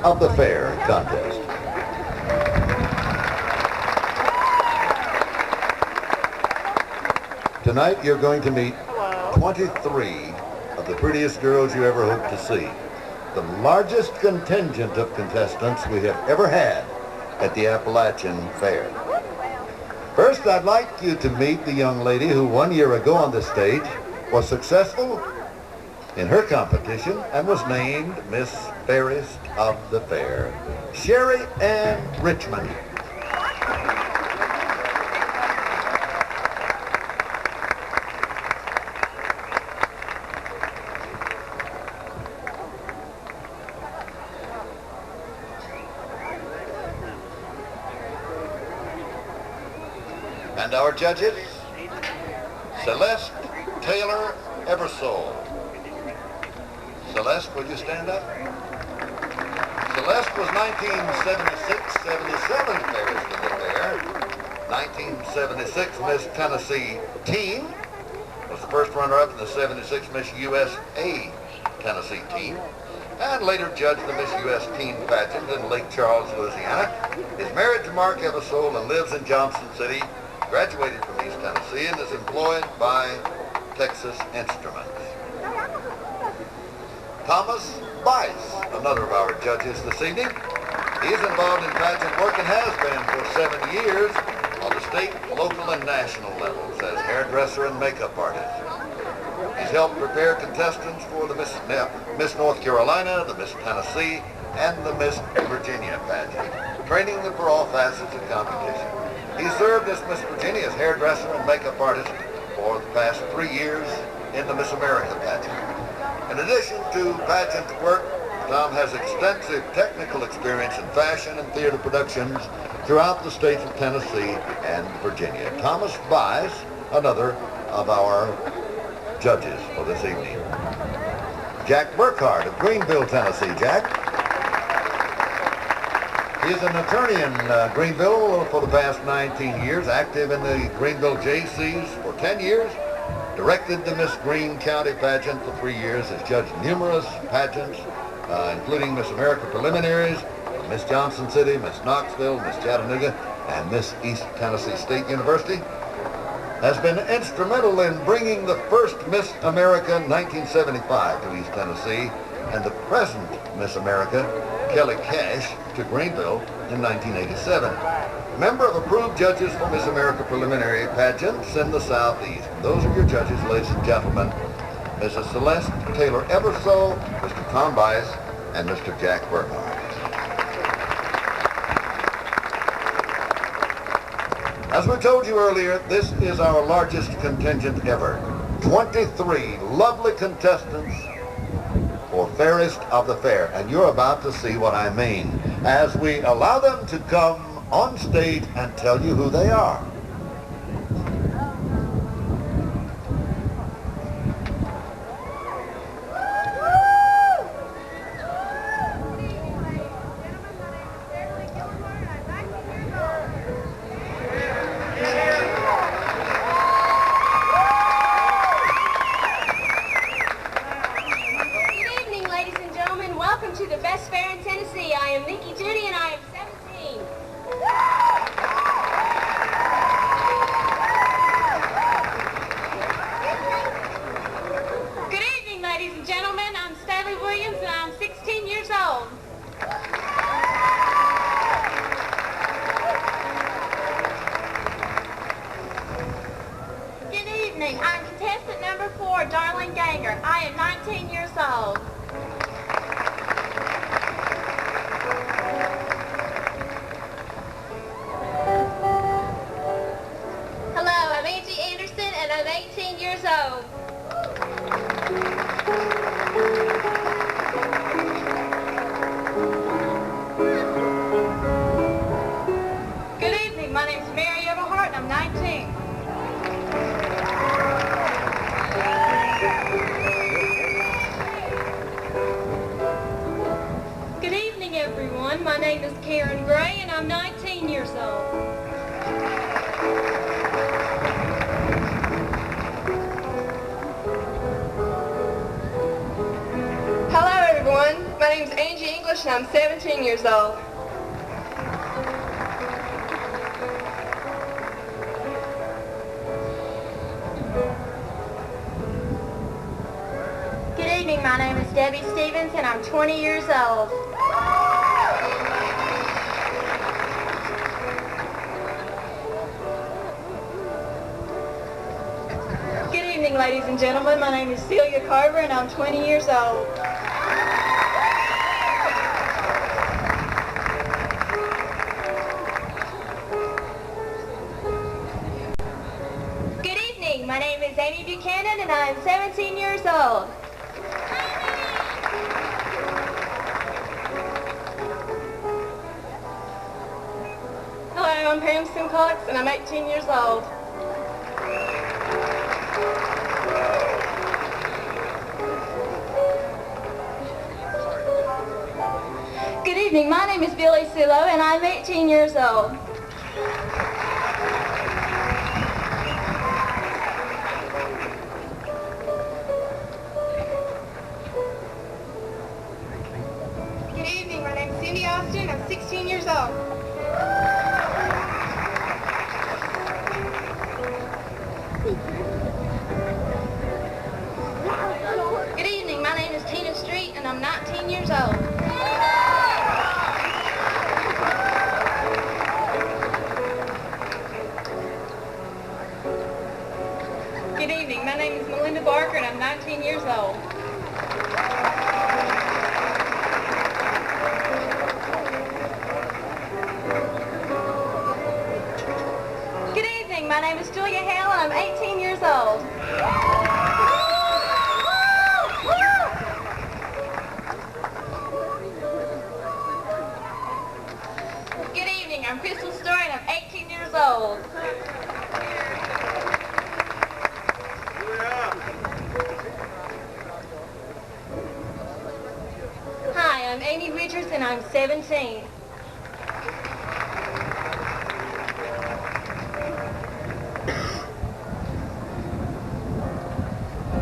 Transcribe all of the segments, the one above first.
of the Fair contest. Tonight you're going to meet 23 of the prettiest girls you ever hope to see. The largest contingent of contestants we have ever had at the Appalachian Fair. First, I'd like you to meet the young lady who 1 year ago on this stage was successful in her competition and was named Miss Fairest of the Fair, Sherry Ann Richmond. And our judges, Celeste Taylor Eversole. Celeste, will you stand up? Celeste was 1976-77 Fairest of the Fair. 1976 Miss Tennessee Teen. Was the first runner-up in the 76 Miss USA Tennessee Teen. And later judged the Miss US Teen pageant in Lake Charles, Louisiana. Is married to Mark Eversole and lives in Johnson City. Graduated from East Tennessee and is employed by Texas Instruments. Thomas Bice, another of our judges this evening. He is involved in pageant work and has been for 7 years on the state, local, and national levels as hairdresser and makeup artist. He's helped prepare contestants for the Miss North Carolina, the Miss Tennessee, and the Miss Virginia pageant, training them for all facets of competition. He served as Miss Virginia's hairdresser and makeup artist for the past 3 years in the Miss America pageant. In addition to pageant work, Tom has extensive technical experience in fashion and theater productions throughout the states of Tennessee and Virginia. Thomas Bice, another of our judges for this evening. Jack Burkhart of Greenville, Tennessee. Jack. He is an attorney in Greenville for the past 19 years, active in the Greenville JCs for 10 years, directed the Miss Greene County pageant for 3 years, has judged numerous pageants, including Miss America preliminaries, Miss Johnson City, Miss Knoxville, Miss Chattanooga, and Miss East Tennessee State University. Has been instrumental in bringing the first Miss America 1975 to East Tennessee and the present Miss America, Kelly Cash, to Greenville in 1987. Member of approved judges for Miss America preliminary pageants in the Southeast. Those are your judges, ladies and gentlemen. Mrs. Celeste Taylor Eversole, Mr. Tom Bice, and Mr. Jack Burkhart. As we told you earlier, this is our largest contingent ever. 23 lovely contestants for Fairest of the Fair, and you're about to see what I mean as we allow them to come on stage and tell you who they are. Welcome to the best fair in Tennessee. I am Nikki Judy and I am 17. Good evening, ladies and gentlemen. I'm Staley Williams and I'm 16 years old. Good evening. I'm contestant number 4, Darlene Ganger. I am 19 years old. I'm 18 years old. Good evening. My name is Mary Everhart and I'm 19. Good evening, everyone. My name is Karen Gray and I'm 19 years old. My name's Anne. Angie English, and I'm 17 years old. Good evening, my name is Debbie Stevens, and I'm 20 years old. Good evening, ladies and gentlemen. My name is Celia Carver, and I'm 20 years old. Good evening. My name is Amy Buchanan, and I am 17 years old. Hello, I'm Pam Simcox, and I'm 18 years old. Good evening, my name is Billy Sulo, and I'm 18 years old. Good evening, my name is Cindy Austin, I'm 16 years old. Good evening, my name is Tina Street, and I'm 19 years old. Good evening, my name is Melinda Barker, and I'm 19 years old. Good evening, my name is Julia Hale, and I'm 18 years old. Good evening, I'm Crystal Story, and I'm 18 years old. Hi, I'm Amy Richards, and I'm 17.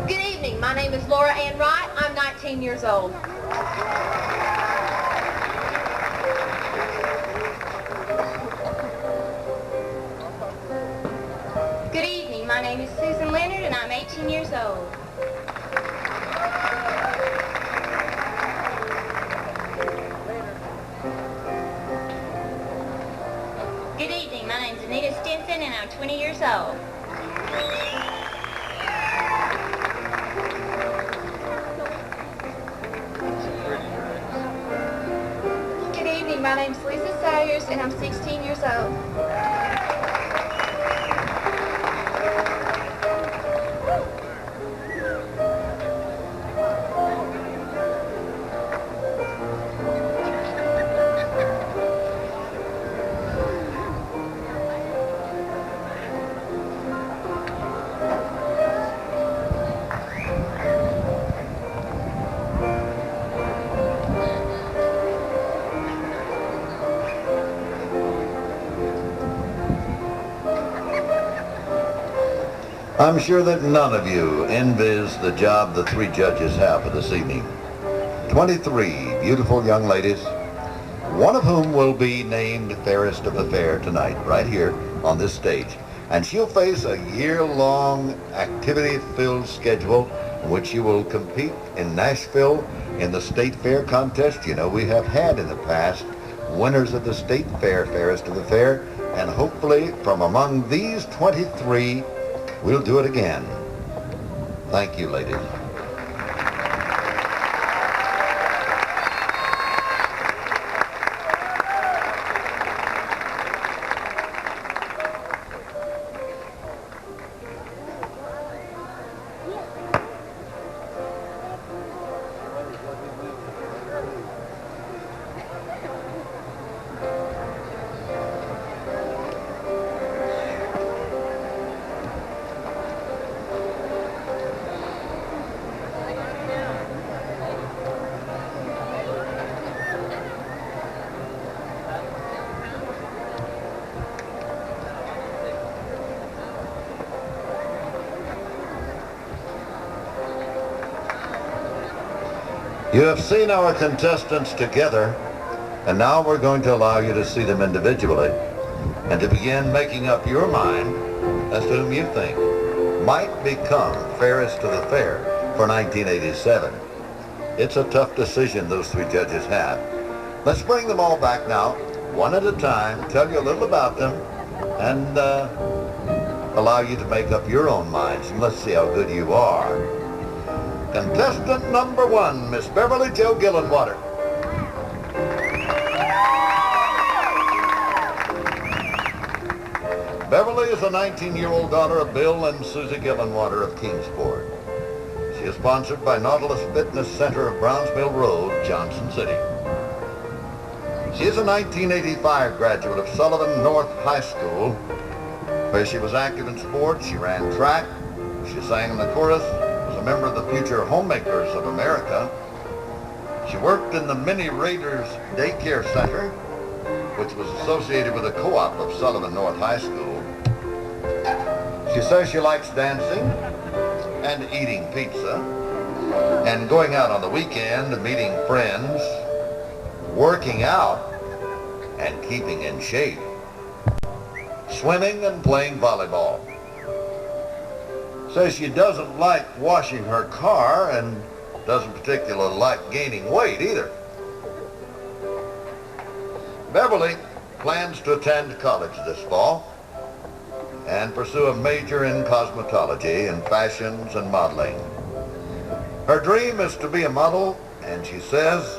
Good evening, my name is Laura Ann Wright. I'm 19 years old. Good evening, my name is Susan Leonard, and I'm 18 years old. Good evening, my name is Anita Stinson, and I'm 20 years old. Good evening, my name is Lisa Sayers, and I'm 16 years old. I'm sure that none of you envies the job the three judges have for this evening. 23 beautiful young ladies, one of whom will be named Fairest of the Fair tonight, right here on this stage. And she'll face a year-long activity-filled schedule in which she will compete in Nashville in the State Fair contest. You know, we have had in the past winners of the State Fair, Fairest of the Fair, and hopefully from among these 23, we'll do it again. Thank you, ladies. You have seen our contestants together, and now we're going to allow you to see them individually and to begin making up your mind as to whom you think might become fairest to the fair for 1987. It's a tough decision those three judges have. Let's bring them all back now, one at a time, tell you a little about them, and allow you to make up your own minds, and let's see how good you are. Contestant number one, Miss Beverly Jo Gillenwater. Beverly is a 19-year-old daughter of Bill and Susie Gillenwater of Kingsport. She is sponsored by Nautilus Fitness Center of Brownsville Road, Johnson City. She is a 1985 graduate of Sullivan North High School, where she was active in sports. She ran track, she sang in the chorus, was a member of the Future Homemakers of America. She worked in the Mini Raiders Daycare Center, which was associated with a co-op of Sullivan North High School. She says she likes dancing and eating pizza and going out on the weekend, meeting friends, working out and keeping in shape, swimming and playing volleyball. Says she doesn't like washing her car and doesn't particularly like gaining weight either. Beverly plans to attend college this fall and pursue a major in cosmetology and fashions and modeling. Her dream is to be a model, and she says,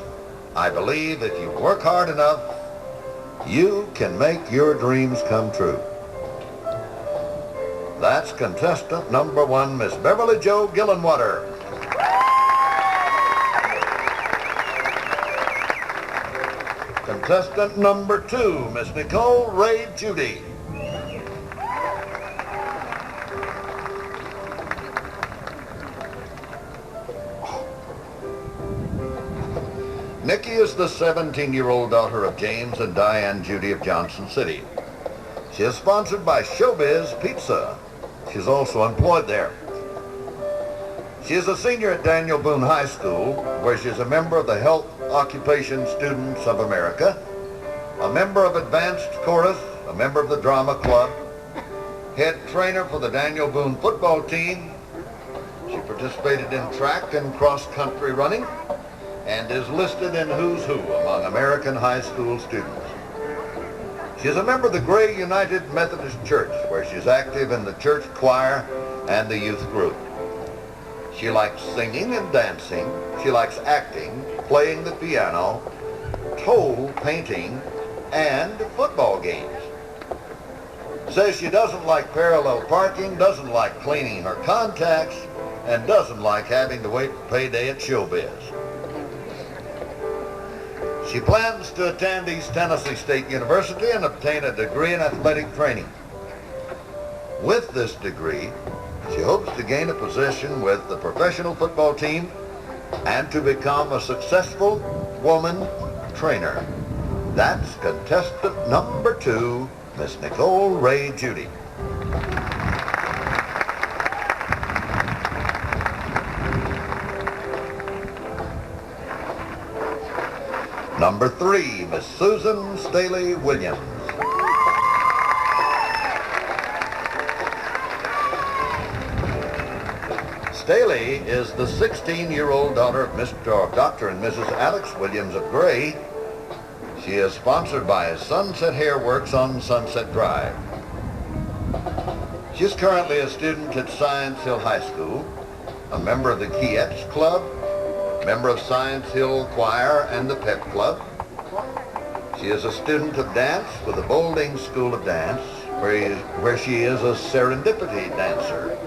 I believe if you work hard enough, you can make your dreams come true. That's contestant number one, Miss Beverly Jo Gillenwater. Contestant number two, Miss Nicole Ray Judy. Nikki is the 17-year-old daughter of James and Diane Judy of Johnson City. She is sponsored by Showbiz Pizza. She's also employed there. She is a senior at Daniel Boone High School, where she is a member of the Health Occupation Students of America, a member of Advanced Chorus, a member of the Drama Club, head trainer for the Daniel Boone football team. She participated in track and cross-country running and is listed in Who's Who among American high school students. She is a member of the Gray United Methodist Church, where she is active in the church choir and the youth group. She likes singing and dancing. She likes acting, playing the piano, toll painting, and football games. Says she doesn't like parallel parking, doesn't like cleaning her contacts, and doesn't like having to wait for payday at Showbiz. She plans to attend East Tennessee State University and obtain a degree in athletic training. With this degree, she hopes to gain a position with the professional football team and to become a successful woman trainer. That's contestant number two, Miss Nicole Ray Judy. Number three, Miss Susan Staley Williams. Staley is the 16-year-old daughter of Dr. and Mrs. Alex Williams of Gray. She is sponsored by Sunset Hair Works on Sunset Drive. She is currently a student at Science Hill High School, a member of the Kiettes Club, member of Science Hill Choir and the Pep Club. She is a student of dance with the Boulding School of Dance, where she is a serendipity dancer.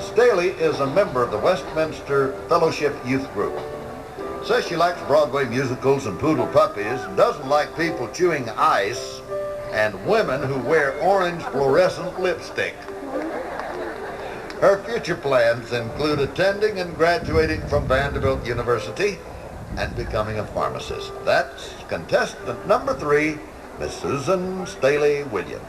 Staley is a member of the Westminster Fellowship Youth Group. Says she likes Broadway musicals and poodle puppies, and doesn't like people chewing ice, and women who wear orange fluorescent lipstick. Her future plans include attending and graduating from Vanderbilt University and becoming a pharmacist. That's contestant number three, Miss Susan Staley Williams.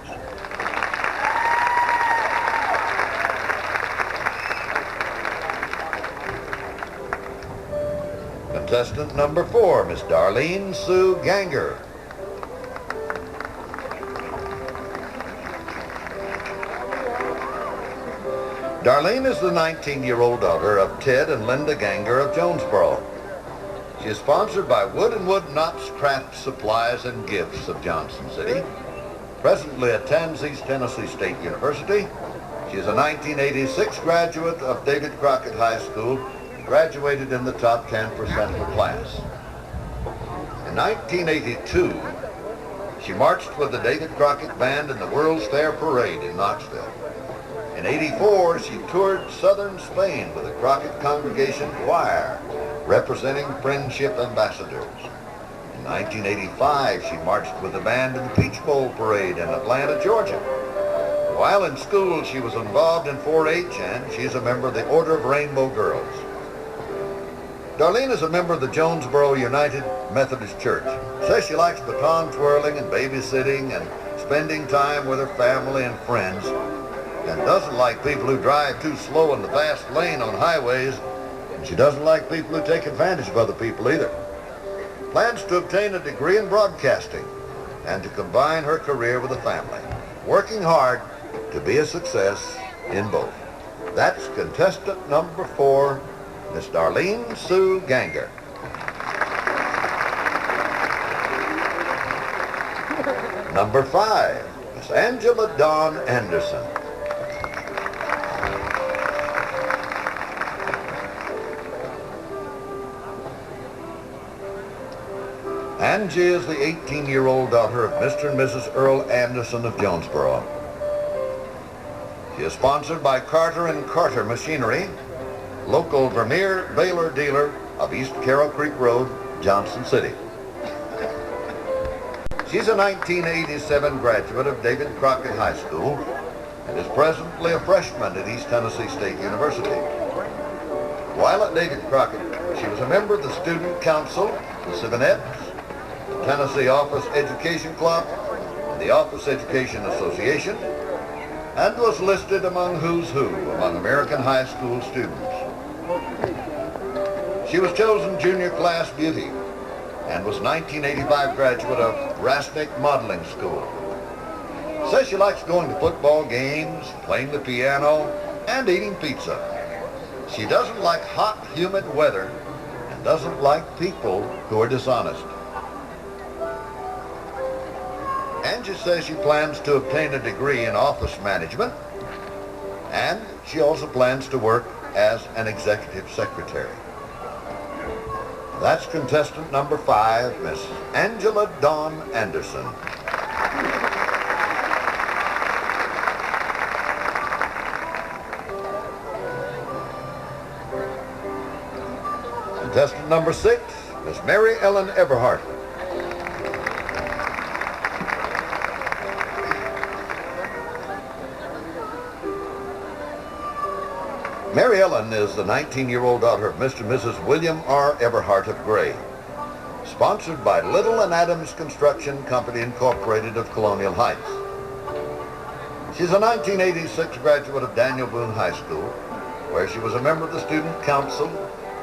Contestant number 4, Miss Darlene Sue Ganger. Darlene is the 19-year-old daughter of Ted and Linda Ganger of Jonesboro. She is sponsored by Wood & Wood Knott's Craft Supplies and Gifts of Johnson City. Presently attends East Tennessee State University. She is a 1986 graduate of David Crockett High School, graduated in the top 10% of the class. In 1982, she marched with the David Crockett Band in the World's Fair Parade in Knoxville. In '84, she toured southern Spain with the Crockett Congregation Choir, representing Friendship Ambassadors. In 1985, she marched with the band in the Peach Bowl Parade in Atlanta, Georgia. While in school, she was involved in 4-H, and she is a member of the Order of Rainbow Girls. Darlene is a member of the Jonesboro United Methodist Church. Says she likes baton twirling and babysitting and spending time with her family and friends, and doesn't like people who drive too slow in the fast lane on highways, and she doesn't like people who take advantage of other people either. Plans to obtain a degree in broadcasting and to combine her career with a family, working hard to be a success in both. That's contestant number 4, Miss Darlene Sue Ganger. Number 5, Miss Angela Dawn Anderson. Angie is the 18-year-old daughter of Mr. and Mrs. Earl Anderson of Jonesboro. She is sponsored by Carter & Carter Machinery, local Vermeer Baylor dealer of East Carroll Creek Road, Johnson City. She's a 1987 graduate of David Crockett High School and is presently a freshman at East Tennessee State University. While at David Crockett, she was a member of the Student Council, the Civinettes, the Tennessee Office Education Club, and the Office Education Association, and was listed among Who's Who among American high school students. She was chosen junior class beauty and was 1985 graduate of Rasnick Modeling School. Says she likes going to football games, playing the piano, and eating pizza. She doesn't like hot, humid weather and doesn't like people who are dishonest. Angie says she plans to obtain a degree in office management, and she also plans to work as an executive secretary. That's contestant number 5, Miss Angela Dawn Anderson. Contestant number 6, Miss Mary Ellen Everhart. Mary Ellen is the 19-year-old daughter of Mr. and Mrs. William R. Everhart of Gray, sponsored by Little and Adams Construction Company Incorporated of Colonial Heights. She's a 1986 graduate of Daniel Boone High School, where she was a member of the Student Council,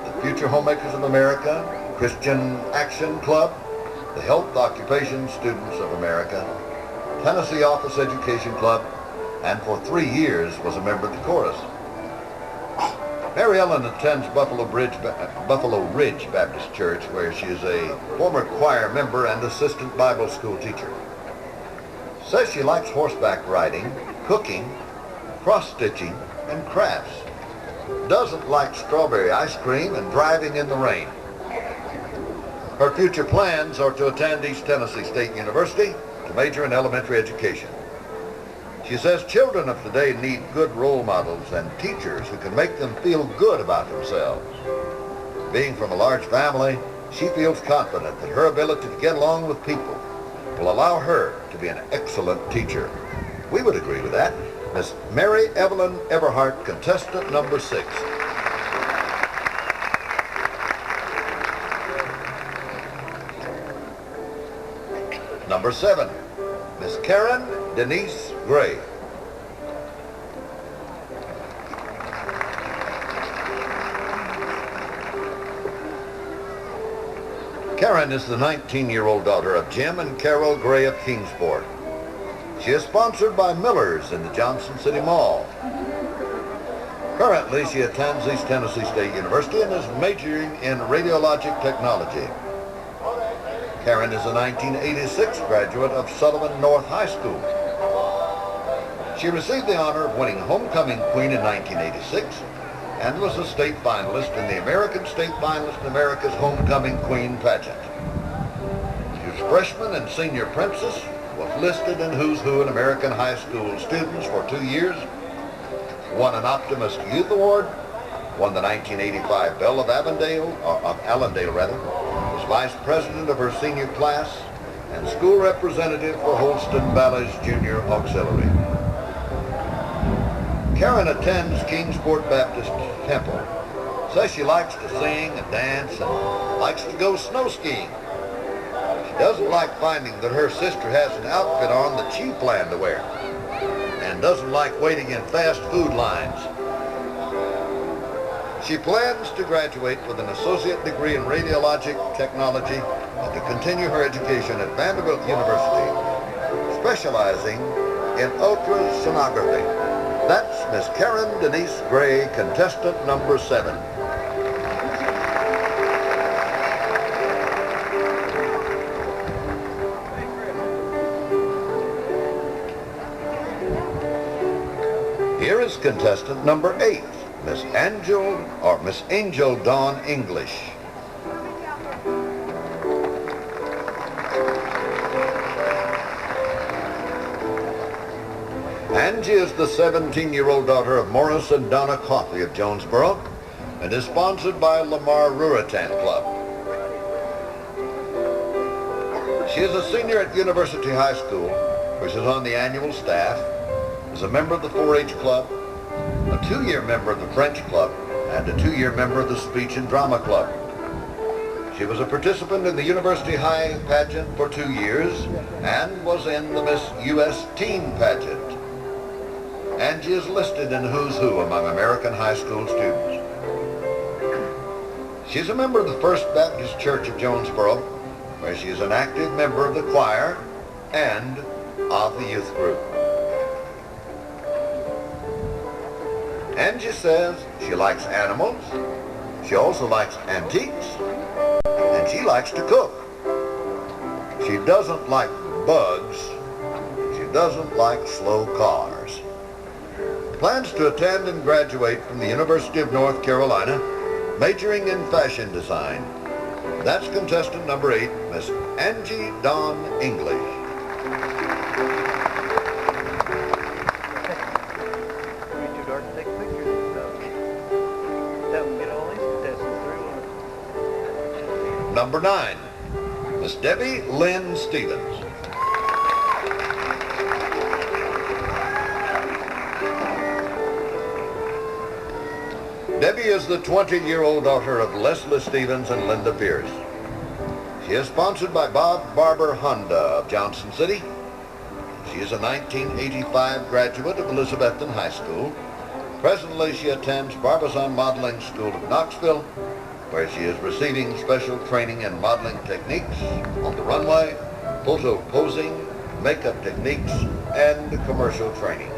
the Future Homemakers of America, Christian Action Club, the Health Occupation Students of America, Tennessee Office Education Club, and for 3 years was a member of the chorus. Mary Ellen attends Buffalo Ridge Baptist Church, where she is a former choir member and assistant Bible school teacher. Says she likes horseback riding, cooking, cross-stitching, and crafts. Doesn't like strawberry ice cream and driving in the rain. Her future plans are to attend East Tennessee State University to major in elementary education. She says children of today need good role models and teachers who can make them feel good about themselves. Being from a large family, she feels confident that her ability to get along with people will allow her to be an excellent teacher. We would agree with that. Miss Mary Evelyn Everhart, contestant number 6. Number 7, Miss Karen Denise Gray. Karen is the 19-year-old daughter of Jim and Carol Gray of Kingsport. She is sponsored by Miller's in the Johnson City Mall. Currently, she attends East Tennessee State University and is majoring in radiologic technology. Karen is a 1986 graduate of Sullivan North High School. She received the honor of winning Homecoming Queen in 1986 and was a state finalist in the American State Finalist in America's Homecoming Queen pageant. She was freshman and senior princess, was listed in Who's Who in American high school students for 2 years, won an Optimist Youth Award, won the 1985 Belle of Allendale, was vice president of her senior class, and school representative for Holston Ballet's Junior Auxiliary. Karen attends Kingsport Baptist Temple. Says she likes to sing and dance and likes to go snow skiing. She doesn't like finding that her sister has an outfit on that she planned to wear, and doesn't like waiting in fast food lines. She plans to graduate with an associate degree in radiologic technology and to continue her education at Vanderbilt University, specializing in ultrasonography. That's Miss Karen Denise Gray, contestant number 7. Here is contestant number 8, Miss Angel Dawn English. Angie is the 17-year-old daughter of Morris and Donna Coffey of Jonesboro and is sponsored by Lamar Ruritan Club. She is a senior at University High School, where she's on the annual staff, is a member of the 4-H Club, a 2-year member of the French Club, and a 2-year member of the Speech and Drama Club. She was a participant in the University High pageant for 2 years and was in the Miss U.S. Teen pageant. Angie is listed in Who's Who among American high school students. She's a member of the First Baptist Church of Jonesboro, where she is an active member of the choir and of the youth group. Angie says she likes animals, she also likes antiques, and she likes to cook. She doesn't like bugs, she doesn't like slow cars. Plans to attend and graduate from the University of North Carolina, majoring in fashion design. That's contestant number 8, Miss Angie Dawn English. Number 9, Miss Debbie Lynn Stevens. Debbie is the 20-year-old daughter of Leslie Stevens and Linda Pierce. She is sponsored by Bob Barber Honda of Johnson City. She is a 1985 graduate of Elizabethton High School. Presently, she attends Barbizon Modeling School of Knoxville, where she is receiving special training in modeling techniques on the runway, photo posing, makeup techniques, and commercial training.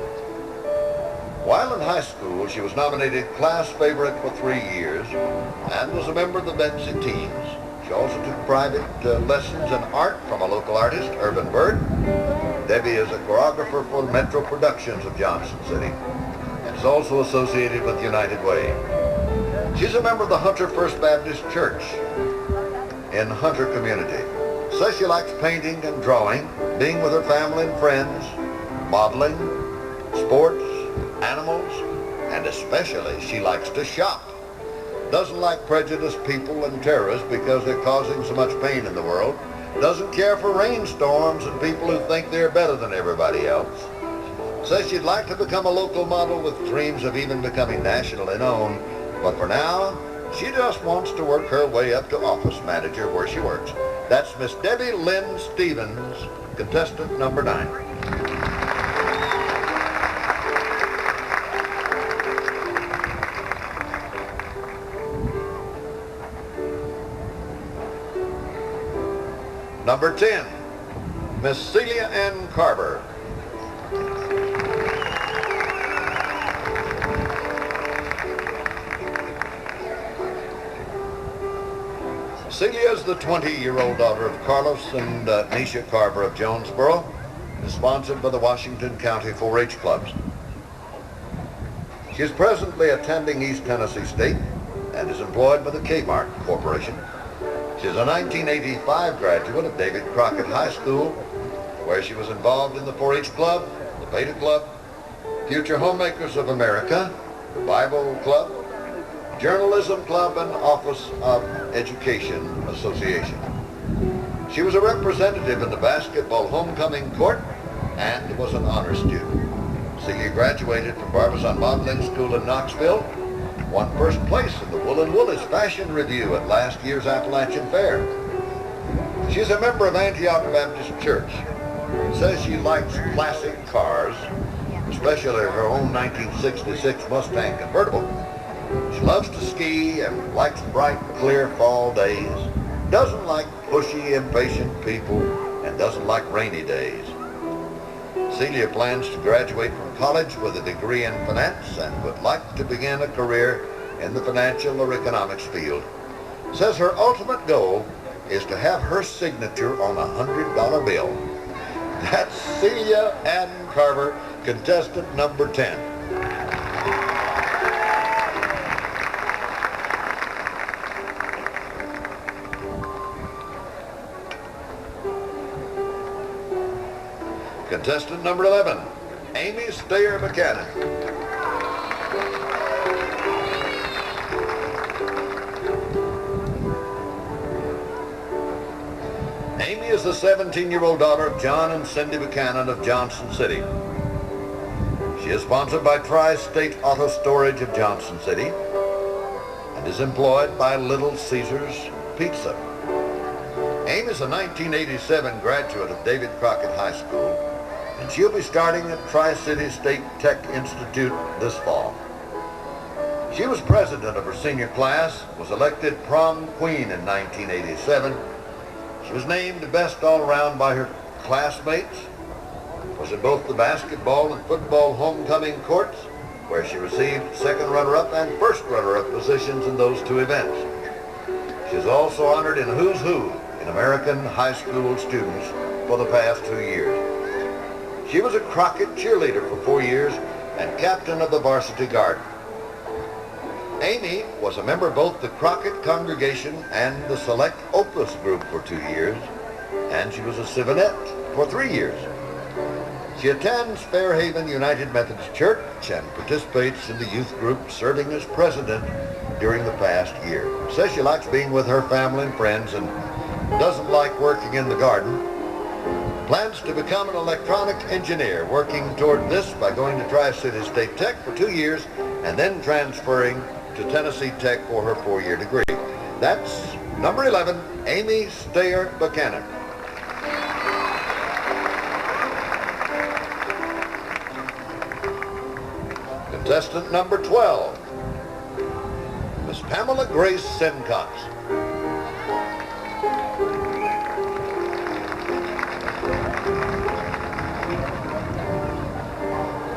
While in high school, she was nominated class favorite for 3 years and was a member of the Betsy teams. She also took private lessons in art from a local artist, Urban Bird. Debbie is a choreographer for Metro Productions of Johnson City and is also associated with United Way. She's a member of the Hunter First Baptist Church in Hunter community. Says she likes painting and drawing, being with her family and friends, modeling, sports, animals, and especially she likes to shop. Doesn't like prejudiced people and terrorists because they're causing so much pain in the world. Doesn't care for rainstorms and people who think they're better than everybody else. Says she'd like to become a local model with dreams of even becoming nationally known. But for now, she just wants to work her way up to office manager where she works. That's Miss Debbie Lynn Stevens, contestant number 9. Number 10, Miss Celia Ann Carver. Celia is the 20-year-old daughter of Carlos and Nisha Carver of Jonesboro, is sponsored by the Washington County 4-H clubs. She is presently attending East Tennessee State and is employed by the Kmart Corporation. She is a 1985 graduate of David Crockett High School, where she was involved in the 4-H club, the Beta Club, Future Homemakers of America, the Bible Club, Journalism Club, and Office of Education Association. She was a representative in the basketball homecoming court and was an honor student. Celia graduated from Barbizon Modeling School in Knoxville, won first place in the Woolen Woolies Fashion Review at last year's Appalachian Fair. She's a member of Antioch Baptist Church. Says she likes classic cars, especially her own 1966 Mustang convertible. She loves to ski and likes bright, clear fall days, doesn't like pushy, impatient people, and doesn't like rainy days. Celia plans to graduate from college with a degree in finance and would like to begin a career in the financial or economics field. Says her ultimate goal is to have her signature on a $100 bill. That's Celia Ann Carver, contestant number 10. Contestant number 11, Amy Stayer Buchanan. Amy is the 17-year-old daughter of John and Cindy Buchanan of Johnson City. She is sponsored by Tri-State Auto Storage of Johnson City and is employed by Little Caesars Pizza. Amy is a 1987 graduate of David Crockett High School, and she'll be starting at Tri-City State Tech Institute this fall. She was president of her senior class, was elected prom queen in 1987. She was named best all-around by her classmates, was in both the basketball and football homecoming courts, where she received second runner-up and first runner-up positions in those two events. She is also honored in Who's Who in American high school students for the past 2 years. She was a Crockett cheerleader for 4 years and captain of the varsity guard. Amy was a member of both the Crockett congregation and the Select Opus group for 2 years, and she was a Civinette for 3 years. She attends Fairhaven United Methodist Church and participates in the youth group, serving as president during the past year. Says she likes being with her family and friends and doesn't like working in the garden. Plans to become an electronic engineer, working toward this by going to Tri-City State Tech for 2 years and then transferring to Tennessee Tech for her 4-year degree. That's number 11, Amy Stayer Buchanan. Contestant number 12, Miss Pamela Grace Simcox.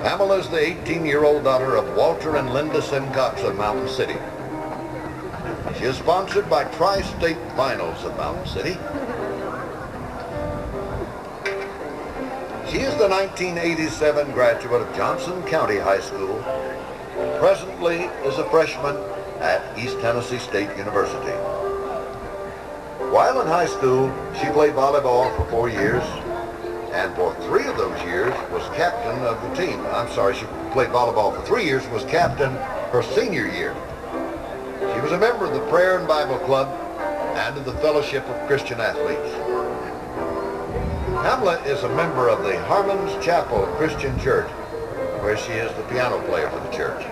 Pamela is the 18-year-old daughter of Walter and Linda Simcox of Mountain City. She is sponsored by Tri-State Vinyls of Mountain City. She is the 1987 graduate of Johnson County High School. Presently is a freshman at East Tennessee State University. While in high school, she played volleyball for 4 years, and for 3 of those years was captain of the team. She played volleyball for 3 years, was captain her senior year. She was a member of the Prayer and Bible Club and of the Fellowship of Christian Athletes. Pamela is a member of the Harmon's Chapel Christian Church, where she is the piano player for the church.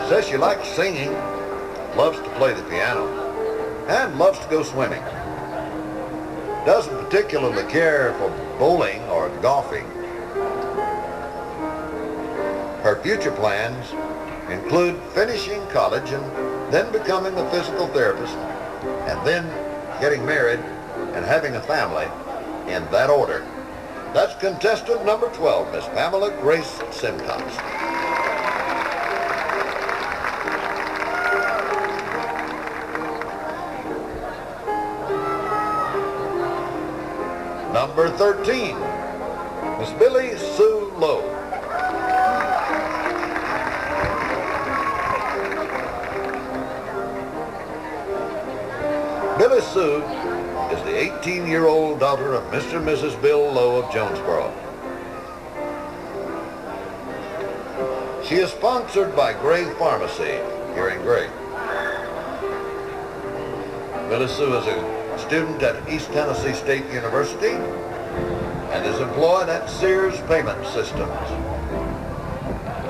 Says she likes singing, loves to play the piano, and loves to go swimming. Doesn't particularly care for bowling or golfing. Her future plans include finishing college and then becoming a physical therapist and then getting married and having a family in that order. That's contestant number 12, Miss Pamela Grace Simcox. Number 13, Miss Billy Sue Lowe. Billy Sue is the 18-year-old daughter of Mr. and Mrs. Bill Lowe of Jonesboro. She is sponsored by Gray Pharmacy here in Gray. Billy Sue is a student at East Tennessee State University and is employed at Sears Payment Systems.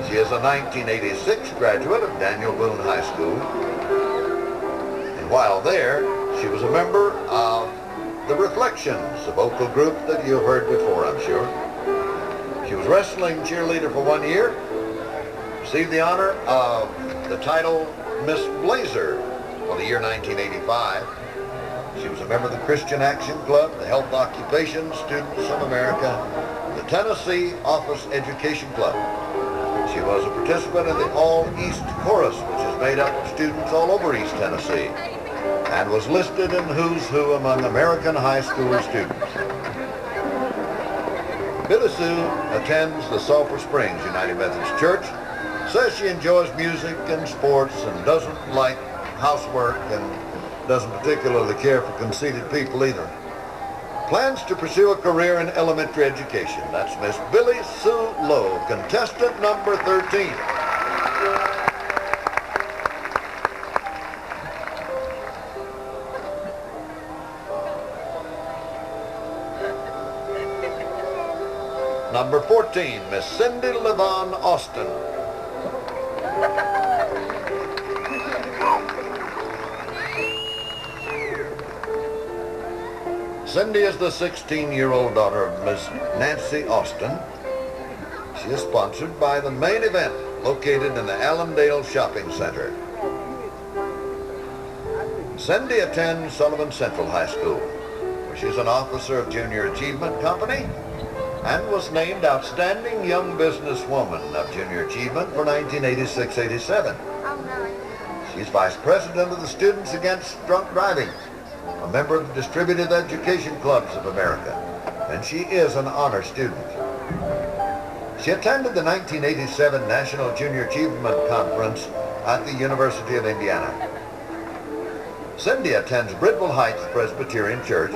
She is a 1986 graduate of Daniel Boone High School, and while there, she was a member of the Reflections, a vocal group that you've heard before, I'm sure. She was wrestling cheerleader for 1 year, received the honor of the title Miss Blazer for the year 1985. She was a member of the Christian Action Club, the Health Occupation Students of America, the Tennessee Office Education Club. She was a participant in the All East Chorus, which is made up of students all over East Tennessee, and was listed in Who's Who among American high school students. Billy Sue attends the Sulphur Springs United Methodist Church, says she enjoys music and sports and doesn't like housework and doesn't particularly care for conceited people either. Plans to pursue a career in elementary education. That's Miss Billy Sue Lowe, contestant number 13. Number 14, Miss Cindy Levon Austin. Cindy is the 16-year-old daughter of Miss Nancy Austin. She is sponsored by the Main Event, located in the Allendale Shopping Center. Cindy attends Sullivan Central High School, where she's an officer of Junior Achievement Company and was named Outstanding Young Businesswoman of Junior Achievement for 1986-87. She's Vice President of the Students Against Drunk Driving, a member of the Distributed Education Clubs of America, and she is an honor student. She attended the 1987 National Junior Achievement Conference at the University of Indiana. Cindy attends Bridwell Heights Presbyterian Church,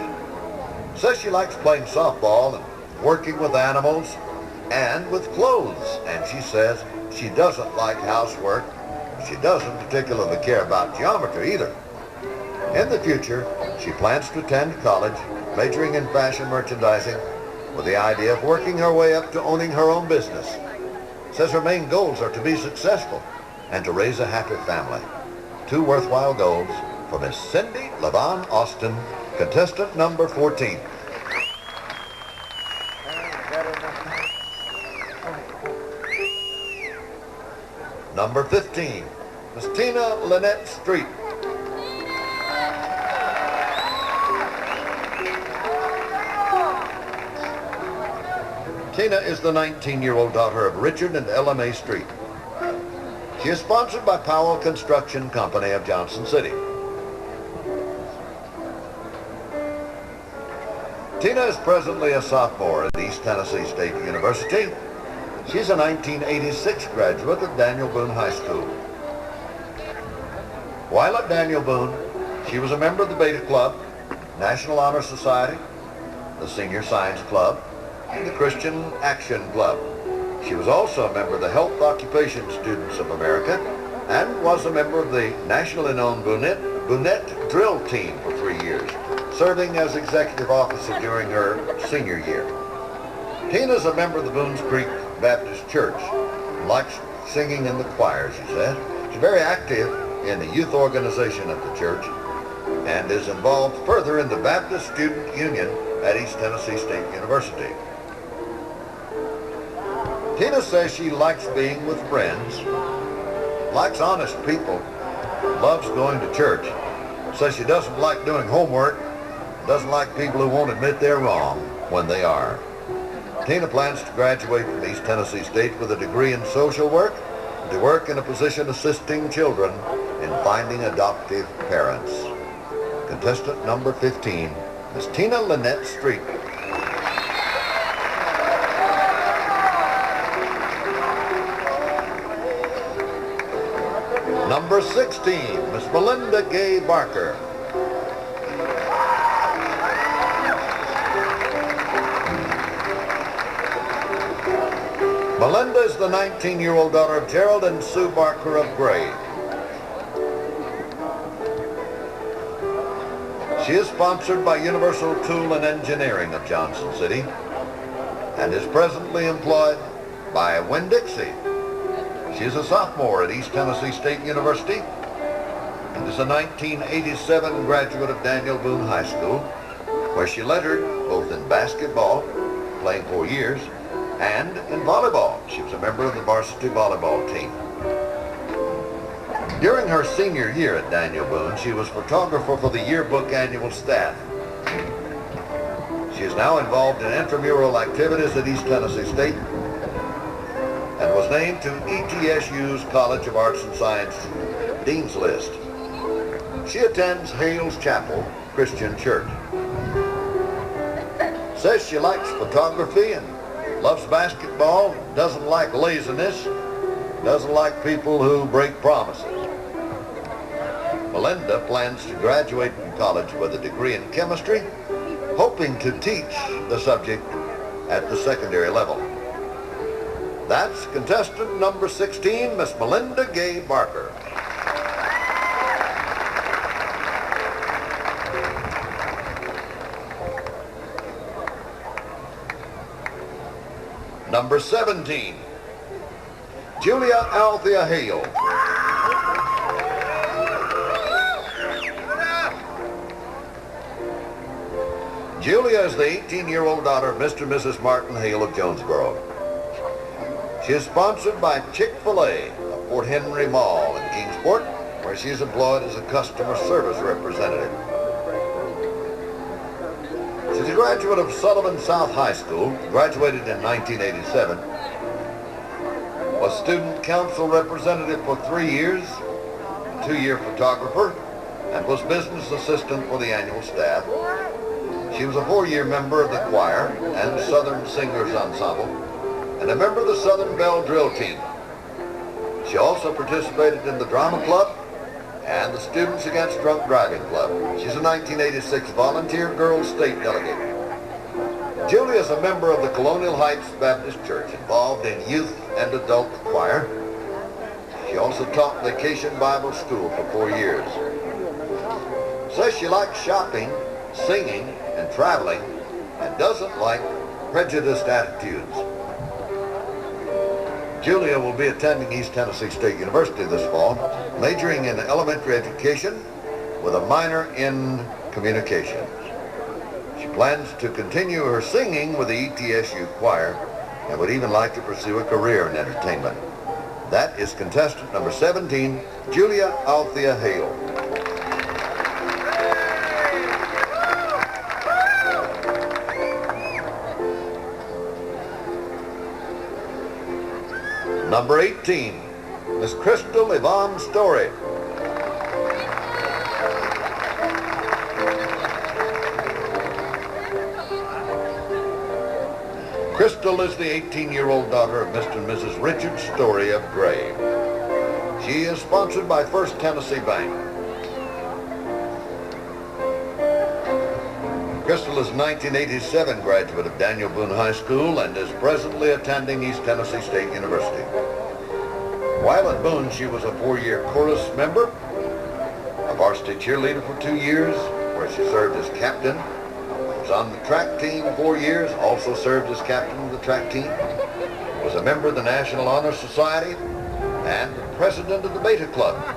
says she likes playing softball and working with animals and with clothes, and she says she doesn't like housework. She doesn't particularly care about geometry either. In the future, she plans to attend college, majoring in fashion merchandising, with the idea of working her way up to owning her own business. Says her main goals are to be successful and to raise a happy family. Two worthwhile goals for Miss Cindy Levon Austin, contestant number 14. Number 15, Miss Tina Lynette Street. Tina is the 19-year-old daughter of Richard and Ella Mae Street. She is sponsored by Powell Construction Company of Johnson City. Tina is presently a sophomore at East Tennessee State University. She's a 1986 graduate of Daniel Boone High School. While at Daniel Boone, she was a member of the Beta Club, National Honor Society, the Senior Science Club, and the Christian Action Club. She was also a member of the Health Occupation Students of America and was a member of the nationally known Boonette Drill Team for 3 years, serving as executive officer during her senior year. Tina is a member of the Boones Creek Baptist Church and likes singing in the choir, she said. She's very active in the youth organization of the church and is involved further in the Baptist Student Union at East Tennessee State University. Tina says she likes being with friends, likes honest people, loves going to church, Says she doesn't like doing homework, doesn't like people who won't admit they're wrong when they are. Tina plans to graduate from East Tennessee State with a degree in social work and to work in a position assisting children in finding adoptive parents. Contestant number 15, Miss Tina Lynette Street. Number 16, Miss Melinda Gay Barker. Melinda is the 19-year-old daughter of Gerald and Sue Barker of Gray. She is sponsored by Universal Tool and Engineering of Johnson City and is presently employed by Winn-Dixie. She is a sophomore at East Tennessee State University and is a 1987 graduate of Daniel Boone High School, where she lettered both in basketball, playing 4 years, and in volleyball. She was a member of the varsity volleyball team. During her senior year at Daniel Boone, she was photographer for the yearbook annual staff. She is now involved in intramural activities at East Tennessee State and was named to ETSU's College of Arts and Science Dean's List. She attends Hales Chapel Christian Church. Says she likes photography and loves basketball, doesn't like laziness, doesn't like people who break promises. Melinda plans to graduate from college with a degree in chemistry, hoping to teach the subject at the secondary level. That's contestant number 16, Miss Melinda Gay Barker. Number 17, Julia Althea Hale. Julia is the 18-year-old daughter of Mr. and Mrs. Martin Hale of Jonesboro. She is sponsored by Chick-fil-A of Fort Henry Mall in Kingsport, where she is employed as a customer service representative. She's a graduate of Sullivan South High School, graduated in 1987, was student council representative for 3 years, 2-year photographer, and was business assistant for the annual staff. She was a 4-year member of the choir and Southern Singers Ensemble, and a member of the Southern Bell Drill Team. She also participated in the Drama Club and the Students Against Drunk Driving Club. She's a 1986 Volunteer Girls State Delegate. Julia is a member of the Colonial Heights Baptist Church, involved in youth and adult choir. She also taught Vacation Bible School for 4 years. Says she likes shopping, singing, and traveling, and doesn't like prejudiced attitudes. Julia will be attending East Tennessee State University this fall, majoring in elementary education with a minor in communications. She plans to continue her singing with the ETSU choir and would even like to pursue a career in entertainment. That is contestant number 17, Julia Althea Hale. Number 18, Miss Crystal Yvonne Story. Crystal is the 18-year-old daughter of Mr. and Mrs. Richard Story of Gray. She is sponsored by First Tennessee Bank. Crystal is a 1987 graduate of Daniel Boone High School and is presently attending East Tennessee State University. While at Boone, she was a 4-year chorus member, a varsity cheerleader for 2 years, where she served as captain, was on the track team 4 years, also served as captain of the track team, was a member of the National Honor Society, and president of the Beta Club.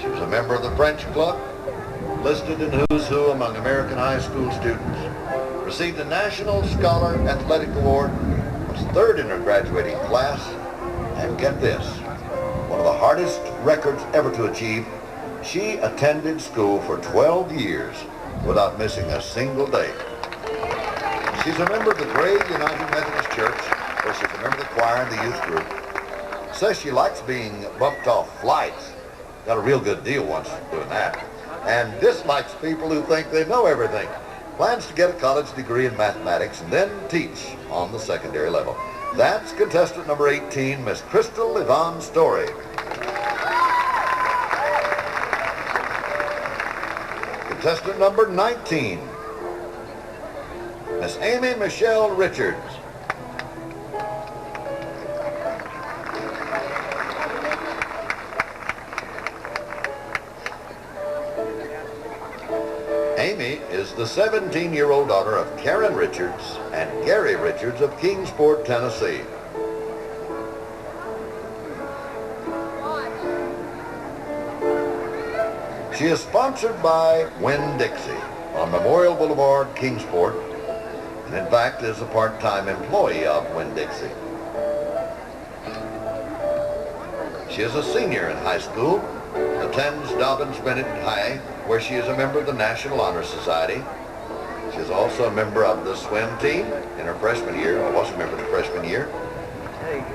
She was a member of the French Club, listed in Who's Who among American high school students, received a National Scholar Athletic Award, was 3rd in her graduating class, and get this, one of the hardest records ever to achieve, She attended school for 12 years without missing a single day. She's a member of the Gray United Methodist Church, where she's a member of the choir and the youth group. Says she likes being bumped off flights. Got a real good deal once doing that. And dislikes people who think they know everything. Plans to get a college degree in mathematics and then teach on the secondary level. That's contestant number 18, Miss Crystal Yvonne Story. Contestant number 19, Miss Amy Michelle Richards. Amy is the 17-year-old daughter of Karen Richards and Gary Richards of Kingsport, Tennessee. She is sponsored by Winn-Dixie on Memorial Boulevard, Kingsport, and in fact is a part-time employee of Winn-Dixie. She is a senior in high school, attends Dobbins Bennett High, where she is a member of the National Honor Society. She is also a member of the swim team in her freshman year, or was a member of the freshman year,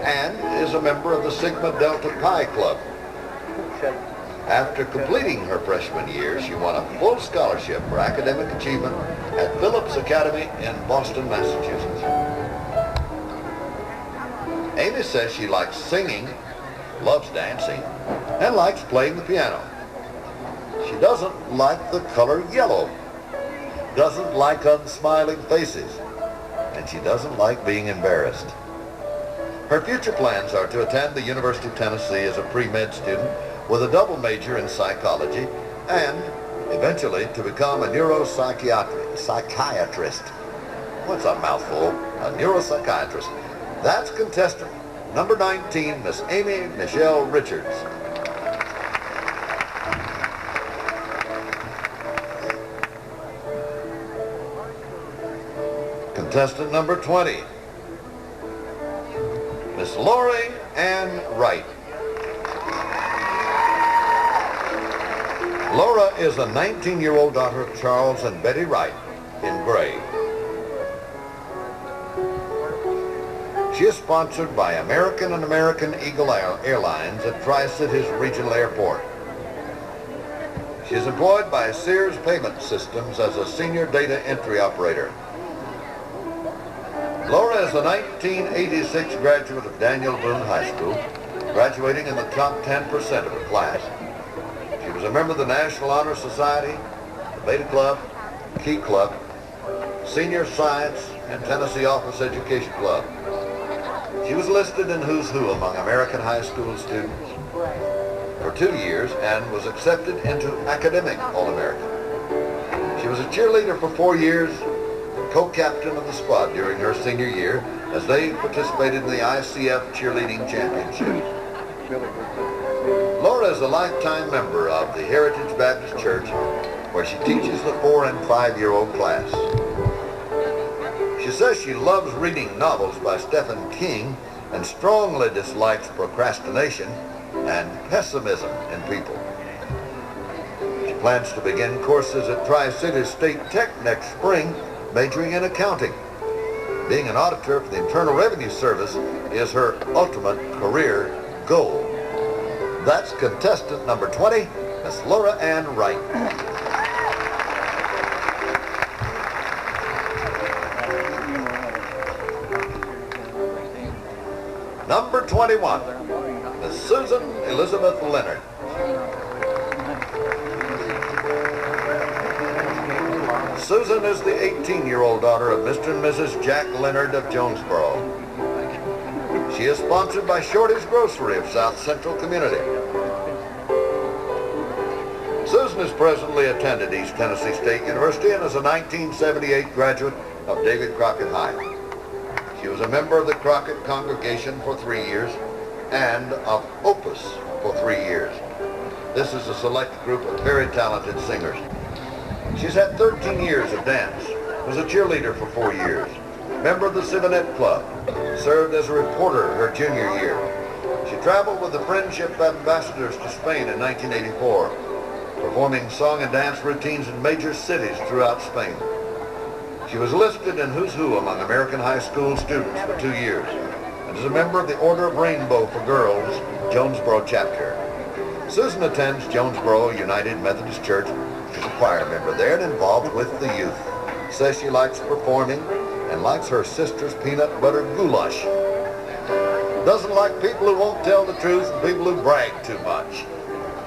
and is a member of the Sigma Delta Pi Club. After completing her freshman year, she won a full scholarship for academic achievement at Phillips Academy in Boston, Massachusetts. Amy says she likes singing, loves dancing, and likes playing the piano. She doesn't like the color yellow, doesn't like unsmiling faces, and she doesn't like being embarrassed. Her future plans are to attend the University of Tennessee as a pre-med student with a double major in psychology and eventually to become a neuropsychiatrist. What's a mouthful? A neuropsychiatrist. That's contestant number 19, Miss Amy Michelle Richards. Contestant number 20, Miss Lori Ann Wright. Laura is a 19-year-old daughter of Charles and Betty Wright in Gray. She is sponsored by American and American Eagle Airlines at Tri-Cities Regional Airport. She is employed by Sears Payment Systems as a senior data entry operator. Laura is a 1986 graduate of Daniel Boone High School, graduating in the top 10% of her class. She was a member of the National Honor Society, the Beta Club, Key Club, Senior Science, and Tennessee Office Education Club. She was listed in Who's Who among American high school students for 2 years and was accepted into Academic All-American. She was a cheerleader for 4 years, and co-captain of the squad during her senior year as they participated in the ICF Cheerleading Championship. Laura is a lifetime member of the Heritage Baptist Church, where she teaches the 4- and 5-year-old class. She says she loves reading novels by Stephen King and strongly dislikes procrastination and pessimism in people. She plans to begin courses at Tri-Cities State Tech next spring, majoring in accounting. Being an auditor for the Internal Revenue Service is her ultimate career goal. That's contestant number 20, Miss Laura Ann Wright. Number 21, Miss Susan Elizabeth Leonard. Susan is the 18-year-old daughter of Mr. and Mrs. Jack Leonard of Jonesboro. She is sponsored by Shorty's Grocery of South Central Community. Susan is presently attended East Tennessee State University and is a 1978 graduate of David Crockett High. She was a member of the Crockett congregation for 3 years and of Opus for 3 years. This is a select group of very talented singers. She's had 13 years of dance, was a cheerleader for 4 years, member of the Civinet Club, served as a reporter her junior year. She traveled with the Friendship Ambassadors to Spain in 1984 performing song and dance routines in major cities throughout Spain. She was listed in Who's Who among American high school students for 2 years and is a member of the Order of Rainbow for Girls, Jonesboro chapter. Susan attends Jonesboro United Methodist Church. She's a choir member there and involved with the youth. Says she likes performing and likes her sister's peanut butter goulash. Doesn't like people who won't tell the truth and people who brag too much.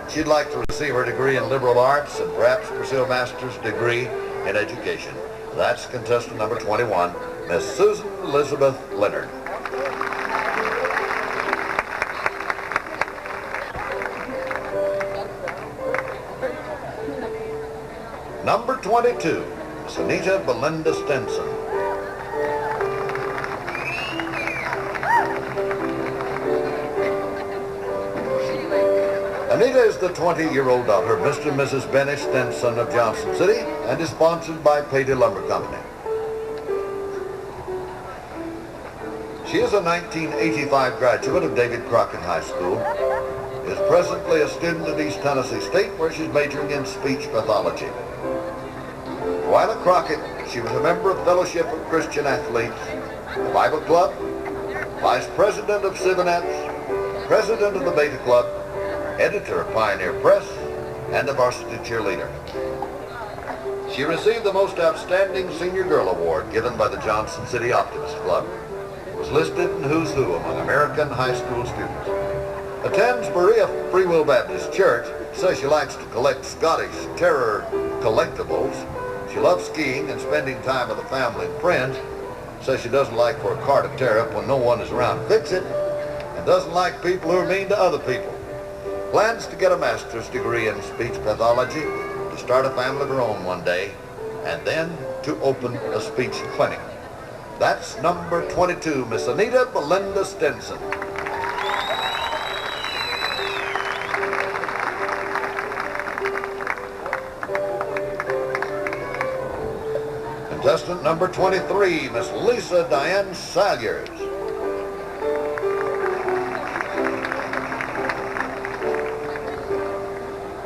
She'd like to receive her degree in liberal arts and perhaps pursue a master's degree in education. That's contestant number 21, Miss Susan Elizabeth Leonard. Number 22, Miss Anita Belinda Stinson. Anita is the 20-year-old daughter of Mr. and Mrs. Benny Stinson of Johnson City and is sponsored by Payday Lumber Company. She is a 1985 graduate of David Crockett High School, is presently a student at East Tennessee State where she's majoring in speech pathology. While at Crockett, she was a member of Fellowship of Christian Athletes, the Bible Club, Vice President of Civinettes, President of the Beta Club, editor of Pioneer Press, and a varsity cheerleader. She received the Most Outstanding Senior Girl Award given by the Johnson City Optimist Club. Was listed in Who's Who among American high school students. Attends Berea Free Will Baptist Church. Says she likes to collect Scottish Terror collectibles. She loves skiing and spending time with the family and friends. Says she doesn't like for a car to tear up when no one is around to fix it, and doesn't like people who are mean to other people. Plans to get a master's degree in speech pathology, to start a family of her own one day, and then to open a speech clinic. That's number 22, Miss Anita Belinda Stinson. Contestant number 23, Miss Lisa Diane Salyers.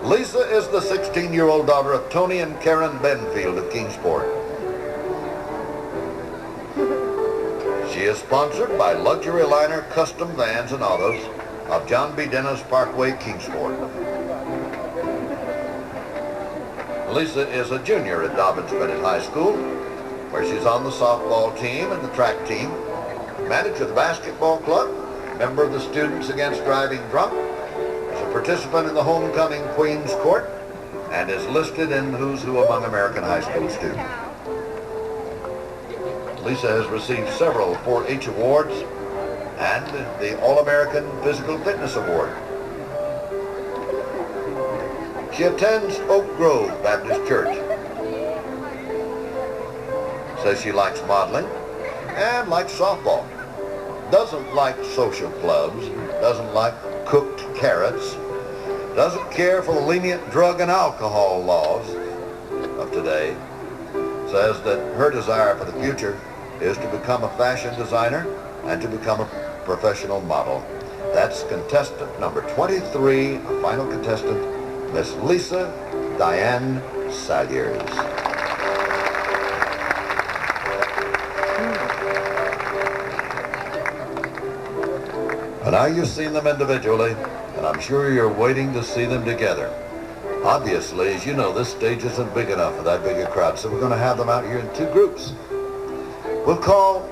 Lisa is the 16-year-old daughter of Tony and Karen Benfield of Kingsport. She is sponsored by Luxury Liner Custom Vans and Autos of John B. Dennis Parkway, Kingsport. Lisa is a junior at Dobbins-Bennett High School, where she's on the softball team and the track team, manager of the basketball club, member of the Students Against Driving Drunk, participant in the Homecoming Queen's Court, and is listed in Who's Who among American high school students. Lisa has received several 4-H awards and the All-American Physical Fitness Award. She attends Oak Grove Baptist Church. Says she likes modeling and likes softball. Doesn't like social clubs, doesn't like cooked carrots, doesn't care for the lenient drug and alcohol laws of today. Says that her desire for the future is to become a fashion designer and to become a professional model. That's contestant number 23, a final contestant, Miss Lisa Diane Salyers. And now you've seen them individually, and I'm sure you're waiting to see them together. Obviously, as you know, this stage isn't big enough for that big a crowd, so we're going to have them out here in 2 groups. We'll call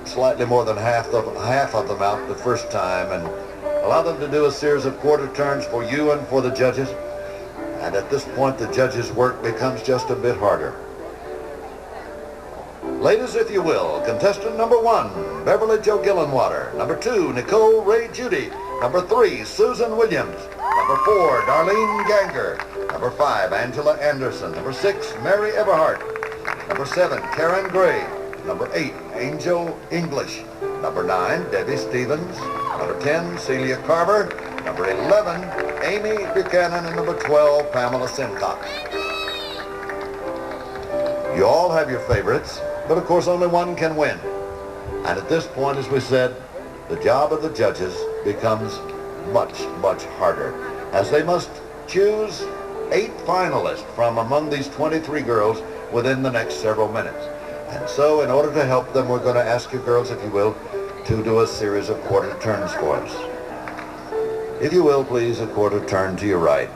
slightly more than half of them out the first time and allow them to do a series of quarter turns for you and for the judges. And at this point, the judges' work becomes just a bit harder. Ladies, if you will, contestant number 1, Beverly Jo Gillenwater. Number 2, Nicole Ray Judy. Number 3, Susan Williams. Number 4, Darlene Ganger. Number 5, Angela Anderson. Number 6, Mary Everhart. Number 7, Karen Gray. Number 8, Angel English. Number 9, Debbie Stevens. Number 10, Celia Carver. Number 11, Amy Buchanan. And number 12, Pamela Simcox. You all have your favorites, but of course only one can win. And at this point, as we said, the job of the judges becomes much, much harder, as they must choose 8 finalists from among these 23 girls within the next several minutes. And so in order to help them, we're going to ask you girls, if you will, to do a series of quarter turns for us. If you will, please, a quarter turn to your right.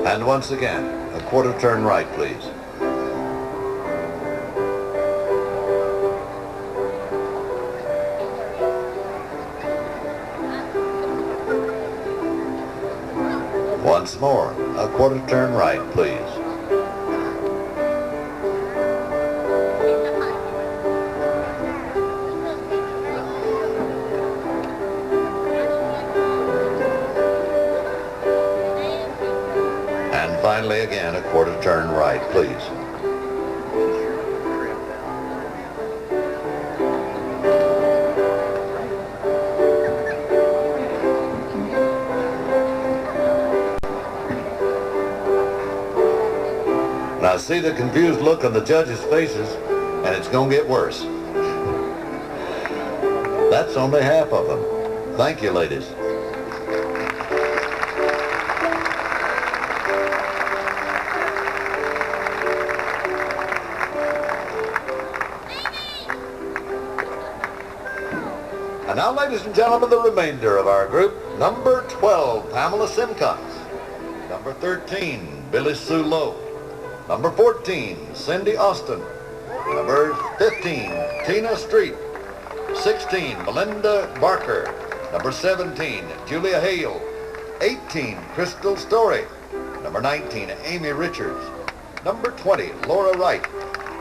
And once again, a quarter turn right, please. Once more, a quarter turn right, please. And finally, again, a quarter turn right, please. Now see the confused look on the judges' faces, and it's going to get worse. That's only half of them. Thank you, ladies. And now, ladies and gentlemen, the remainder of our group. Number 12, Pamela Simcox. Number 13, Billy Sue Lowe. Number 14, Cindy Austin. Number 15, Tina Street. 16, Melinda Barker. Number 17, Julia Hale. 18, Crystal Story. Number 19, Amy Richards. Number 20, Laura Wright.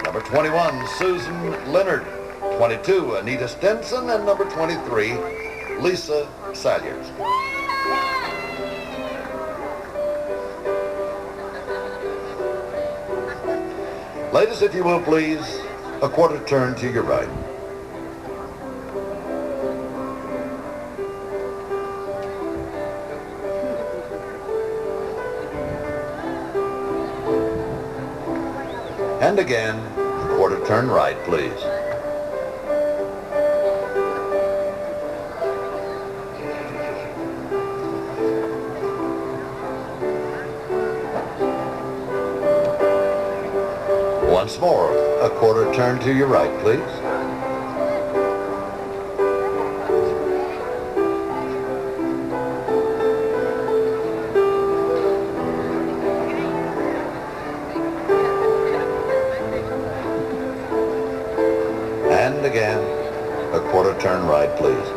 Number 21, Susan Leonard. 22, Anita Stenson. And number 23, Lisa Salyers. Ladies, if you will, please, a quarter turn to your right. And again, a quarter turn right, please. Once more, a quarter turn to your right, please. And again, a quarter turn right, please.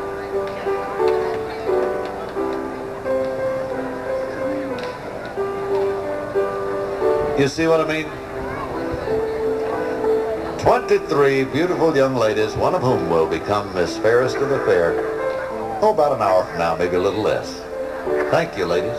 You see what I mean? 23 beautiful young ladies, one of whom will become Miss Fairest of the Fair, oh, about an hour from now, maybe a little less. Thank you, ladies.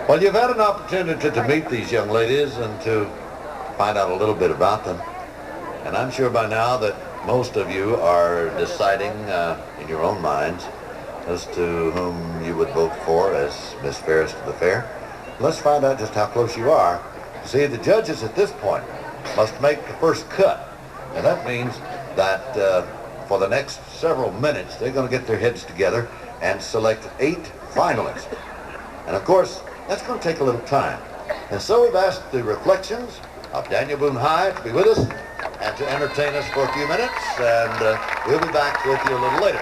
Well, you've had an opportunity to meet these young ladies and to find out a little bit about them. And I'm sure by now that most of you are deciding in your own minds as to whom you would vote for as Miss Fairest of the Fair. Let's find out just how close you are. See, the judges at this point must make the first cut. And that means that for the next several minutes, they're going to get their heads together and select 8 finalists. And of course, that's going to take a little time. And so we've asked the reflections of Daniel Boone High to be with us and to entertain us for a few minutes. And we'll be back with you a little later.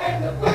And the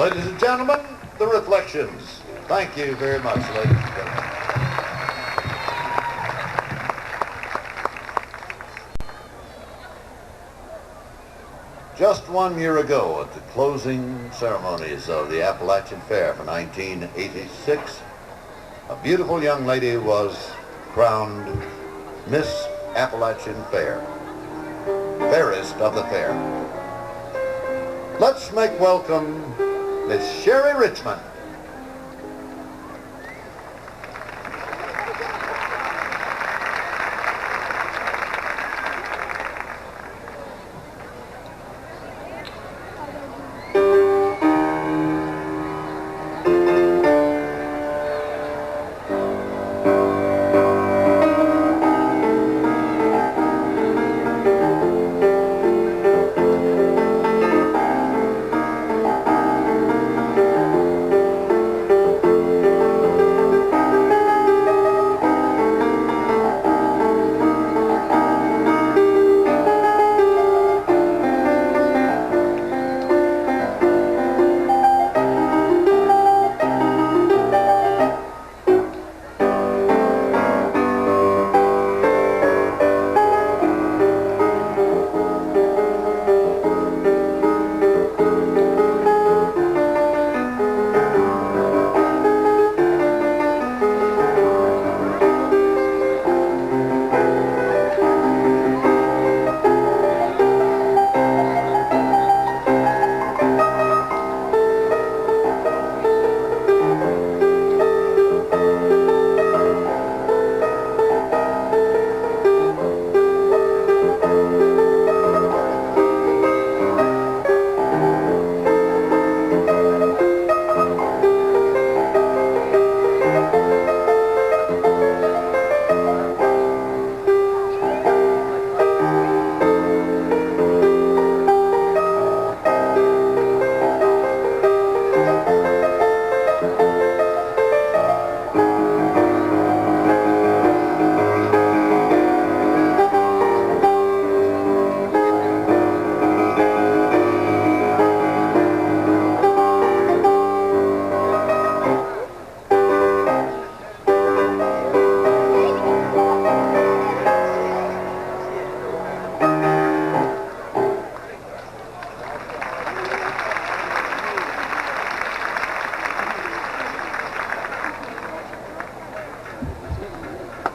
Ladies and gentlemen, the reflections. Thank you very much, ladies and gentlemen. Just 1 year ago, at the closing ceremonies of the Appalachian Fair for 1986, a beautiful young lady was crowned Miss Appalachian Fair, fairest of the fair. Let's make welcome Miss Sherry Richmond.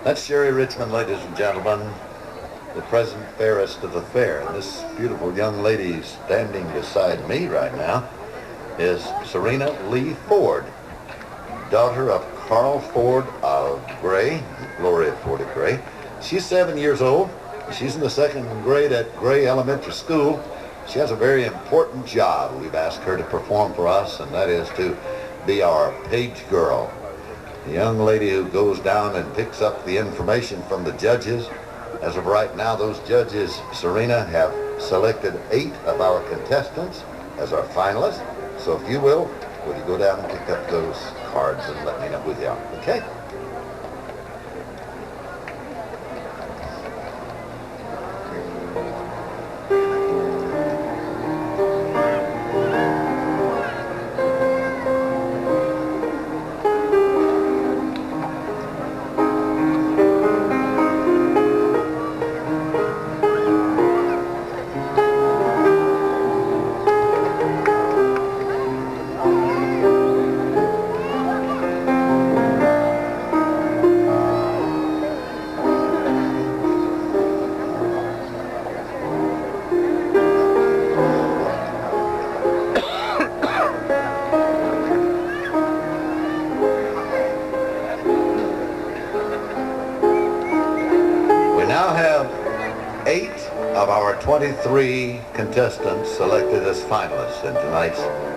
That's Sherry Richmond, ladies and gentlemen, the present fairest of the fair. And this beautiful young lady standing beside me right now is Serena Lee Ford, daughter of Carl Ford of Gray, Gloria Ford of Gray. She's 7 years old. She's in the second grade at Gray Elementary School. She has a very important job we've asked her to perform for us, and that is to be our page girl. The young lady who goes down and picks up the information from the judges. As of right now, those judges, Serena, have selected 8 of our contestants as our finalists. So if you will you go down and pick up those cards and let me know who they are, okay? Now have 8 of our 23 contestants selected as finalists in tonight's